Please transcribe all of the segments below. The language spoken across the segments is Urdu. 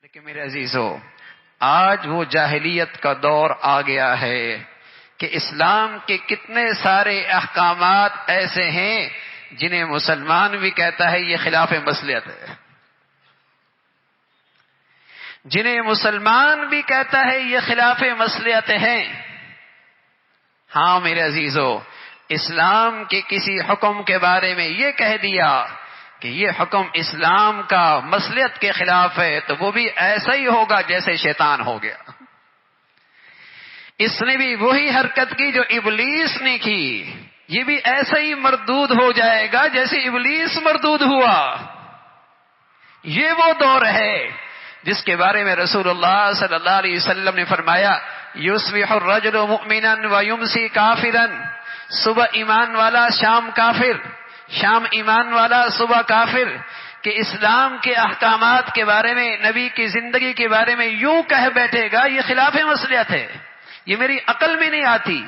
لیکن میرے عزیزو، آج وہ جاہلیت کا دور آ گیا ہے کہ اسلام کے کتنے سارے احکامات ایسے ہیں جنہیں مسلمان بھی کہتا ہے یہ خلاف مصلحت ہے، جنہیں مسلمان بھی کہتا ہے یہ خلاف مصلحت ہے۔ ہاں میرے عزیزو، اسلام کے کسی حکم کے بارے میں یہ کہہ دیا کہ یہ حکم اسلام کا مصلحت کے خلاف ہے تو وہ بھی ایسا ہی ہوگا جیسے شیطان ہو گیا۔ اس نے بھی وہی حرکت کی جو ابلیس نے کی، یہ بھی ایسا ہی مردود ہو جائے گا جیسے ابلیس مردود ہوا۔ یہ وہ دور ہے جس کے بارے میں رسول اللہ صلی اللہ علیہ وسلم نے فرمایا، یصبح الرجل مؤمنا ویمسی کافرا، صبح ایمان والا شام کافر، شام ایمان والا صبح کافر۔ کہ اسلام کے احکامات کے بارے میں، نبی کی زندگی کے بارے میں یوں کہہ بیٹھے گا یہ خلاف مصلحت ہے، یہ میری عقل میں نہیں آتی،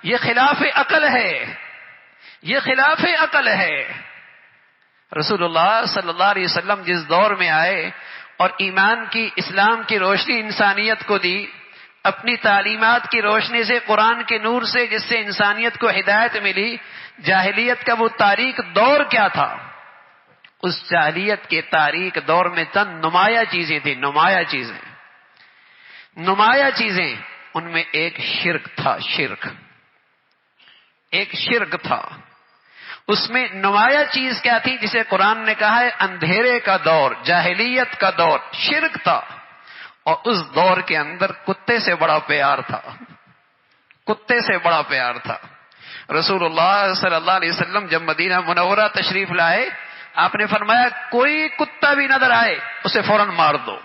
یہ خلاف عقل ہے، یہ خلاف عقل ہے۔ رسول اللہ صلی اللہ علیہ وسلم جس دور میں آئے اور ایمان کی، اسلام کی روشنی انسانیت کو دی، اپنی تعلیمات کی روشنی سے، قرآن کے نور سے جس سے انسانیت کو ہدایت ملی، جاہلیت کا وہ تاریک دور کیا تھا؟ اس جاہلیت کے تاریک دور میں چند نمایاں چیزیں تھیں، نمایاں چیزیں، ان میں ایک شرک تھا، ایک شرک تھا۔ اس میں نمایاں چیز کیا تھی جسے قرآن نے کہا ہے اندھیرے کا دور، جاہلیت کا دور، شرک تھا۔ اور اس دور کے اندر کتے سے بڑا پیار تھا، کتے سے بڑا پیار تھا۔ رسول اللہ صلی اللہ علیہ وسلم جب مدینہ منورہ تشریف لائے، آپ نے فرمایا کوئی کتا بھی نظر آئے اسے فوراً مار دو،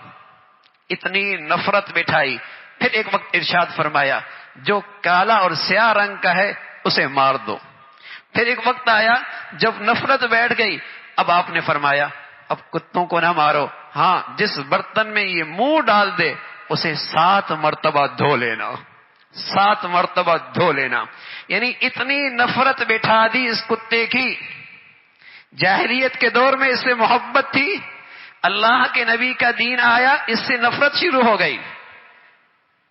اتنی نفرت بٹھائی۔ پھر ایک وقت ارشاد فرمایا جو کالا اور سیاہ رنگ کا ہے اسے مار دو۔ پھر ایک وقت آیا جب نفرت بیٹھ گئی، اب آپ نے فرمایا اب کتوں کو نہ مارو، ہاں جس برتن میں یہ منہ ڈال دے اسے 7 مرتبہ دھو لینا، 7 مرتبہ دھو لینا۔ یعنی اتنی نفرت بٹھا دی اس کتے کی۔ جاہلیت کے دور میں اس سے محبت تھی، اللہ کے نبی کا دین آیا، اس سے نفرت شروع ہو گئی۔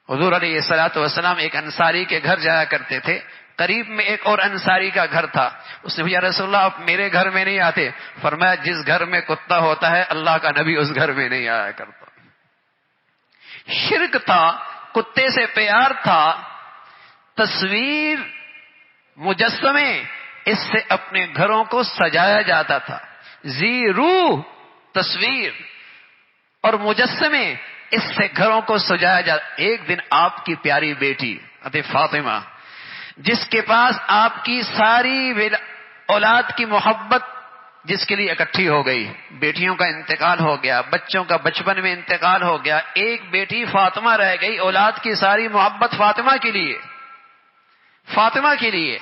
حضور علیہ الصلوۃ والسلام ایک انصاری کے گھر جایا کرتے تھے، قریب میں ایک اور انصاری کا گھر تھا۔ اس نے کہا یا رسول اللہ آپ میرے گھر میں نہیں آتے؟ فرمایا جس گھر میں کتا ہوتا ہے اللہ کا نبی اس گھر میں نہیں آیا کرتا۔ شرک تھا، کتے سے پیار تھا، تصویر، مجسمے، اس سے اپنے گھروں کو سجایا جاتا تھا۔ ذی روح تصویر اور مجسمے، اس سے گھروں کو سجایا جاتا۔ ایک دن آپ کی پیاری بیٹی حضرت فاطمہ، جس کے پاس آپ کی ساری اولاد کی محبت جس کے لیے اکٹھی ہو گئی، بیٹیوں کا انتقال ہو گیا، بچوں کا بچپن میں انتقال ہو گیا، ایک بیٹی فاطمہ رہ گئی، اولاد کی ساری محبت فاطمہ کے لیے، فاطمہ کے لیے۔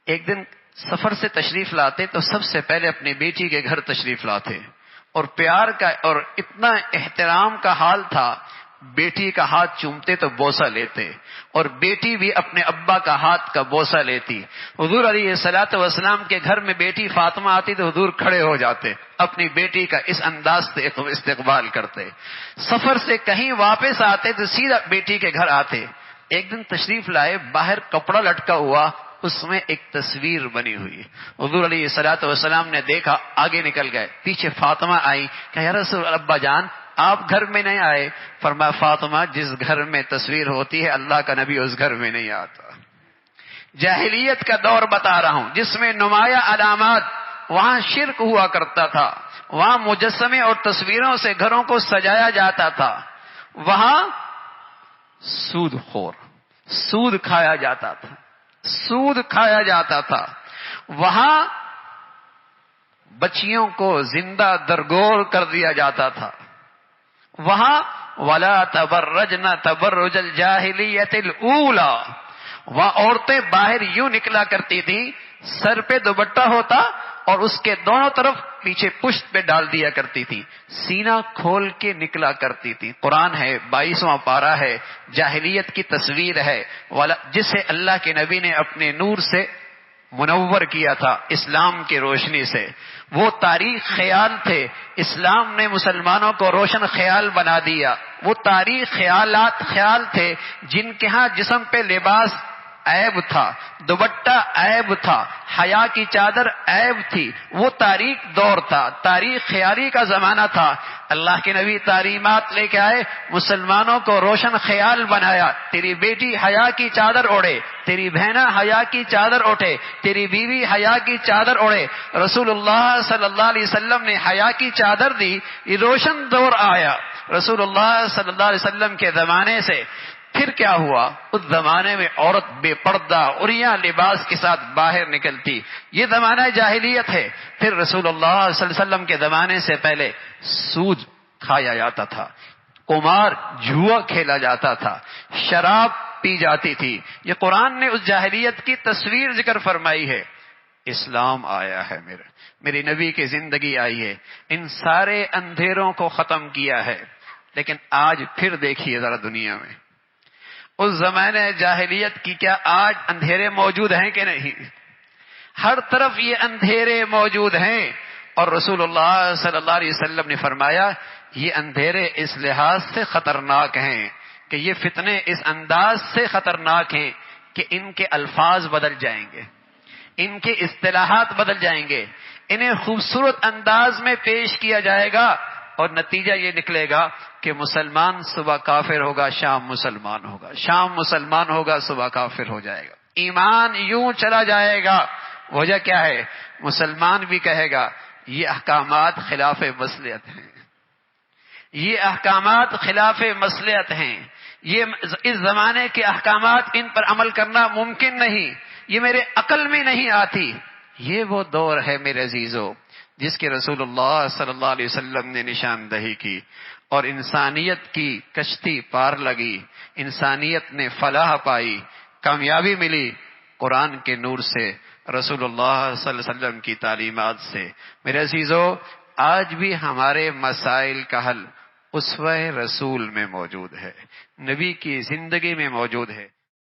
ایک دن سفر سے تشریف لاتے تو سب سے پہلے اپنی بیٹی کے گھر تشریف لاتے، اور پیار کا اور اتنا احترام کا حال تھا، بیٹی کا ہاتھ چومتے تو بوسہ لیتے، اور بیٹی بھی اپنے ابا کا ہاتھ کا بوسہ لیتی۔ حضور علیہ الصلوۃ والسلام کے گھر میں بیٹی فاطمہ آتی تو حضور کھڑے ہو جاتے، اپنی بیٹی کا اس انداز سے استقبال کرتے۔ سفر سے کہیں واپس آتے تو سیدھا بیٹی کے گھر آتے۔ ایک دن تشریف لائے، باہر کپڑا لٹکا ہوا، اس میں ایک تصویر بنی ہوئی۔ حضور علیہ الصلوۃ والسلام نے دیکھا، آگے نکل گئے، پیچھے فاطمہ آئی، کہا یا رسول ابا جان آپ گھر میں نہیں آئے؟ فرمایا فاطمہ جس گھر میں تصویر ہوتی ہے اللہ کا نبی اس گھر میں نہیں آتا۔ جاہلیت کا دور بتا رہا ہوں جس میں نمایاں علامات، وہاں شرک ہوا کرتا تھا، وہاں مجسمے اور تصویروں سے گھروں کو سجایا جاتا تھا، وہاں سود خور، سود کھایا جاتا تھا، سود کھایا جاتا تھا، وہاں بچیوں کو زندہ درگور کر دیا جاتا تھا، وہاں وَلَا تَبَرَّجْنَ تَبَرُّجَ الْجَاهِلِيَّةِ الْأُولَى، وہاں عورتیں باہر یوں نکلا کرتی تھیں، سر پہ دوپٹہ ہوتا اور اس کے دونوں طرف پیچھے پشت پہ ڈال دیا کرتی تھی، سینہ کھول کے نکلا کرتی تھی۔ قرآن ہے، 22واں پارہ ہے، جاہلیت کی تصویر ہے جسے اللہ کے نبی نے اپنے نور سے منور کیا تھا اسلام کی روشنی سے. وہ تاریخ خیال تھے، اسلام نے مسلمانوں کو روشن خیال بنا دیا. وہ تاریخ خیال تھے جن کے ہاں جسم پہ لباس عیب تھا، دوپٹہ عیب تھا، حیا کی چادر عیب تھی. وہ تاریخ دور تھا، تاریخ خیالی کا زمانہ تھا. اللہ کے نبی تعلیمات لے کے آئے، مسلمانوں کو روشن خیال بنایا. تیری بیٹی حیا کی چادر اوڑھے، تیری بہنا حیا کی چادر اوڑھے، تیری بیوی حیا کی چادر اوڑھے. رسول اللہ صلی اللہ علیہ وسلم نے حیا کی چادر دی. یہ روشن دور آیا رسول اللہ صلی اللہ علیہ وسلم کے زمانے سے. پھر کیا ہوا؟ اس زمانے میں عورت بے پردہ عریاں لباس کے ساتھ باہر نکلتی. یہ زمانہ جاہلیت ہے. پھر رسول اللہ صلی اللہ علیہ وسلم کے زمانے سے پہلے سود کھایا جاتا تھا، قمار جوا کھیلا جاتا تھا، شراب پی جاتی تھی. یہ قرآن نے اس جاہلیت کی تصویر ذکر فرمائی ہے. اسلام آیا ہے، میری نبی کی زندگی آئی ہے، ان سارے اندھیروں کو ختم کیا ہے. لیکن آج پھر دیکھیے ذرا دنیا میں اس زمانے جاہلیت کی کیا آج اندھیرے موجود ہیں کہ نہیں؟ ہر طرف یہ اندھیرے موجود ہیں. اور رسول اللہ صلی اللہ علیہ وسلم نے فرمایا یہ اندھیرے اس لحاظ سے خطرناک ہیں کہ یہ فتنے اس انداز سے خطرناک ہیں کہ ان کے الفاظ بدل جائیں گے، ان کے اصطلاحات بدل جائیں گے، انہیں خوبصورت انداز میں پیش کیا جائے گا اور نتیجہ یہ نکلے گا کہ مسلمان صبح کافر ہوگا، شام مسلمان ہوگا، شام مسلمان ہوگا، صبح کافر ہو جائے گا. ایمان یوں چلا جائے گا. وجہ کیا ہے؟ مسلمان بھی کہے گا یہ احکامات خلاف مصلحت ہیں، یہ احکامات خلاف مصلحت ہیں، یہ اس زمانے کے احکامات ان پر عمل کرنا ممکن نہیں، یہ میرے عقل میں نہیں آتی. یہ وہ دور ہے میرے عزیزو جس کے رسول اللہ صلی اللہ علیہ وسلم نے نشاندہی کی اور انسانیت کی کشتی پار لگی، انسانیت نے فلاح پائی، کامیابی ملی قرآن کے نور سے، رسول اللہ صلی اللہ علیہ وسلم کی تعلیمات سے. میرے عزیزو آج بھی ہمارے مسائل کا حل اسوہ رسول میں موجود ہے، نبی کی زندگی میں موجود ہے.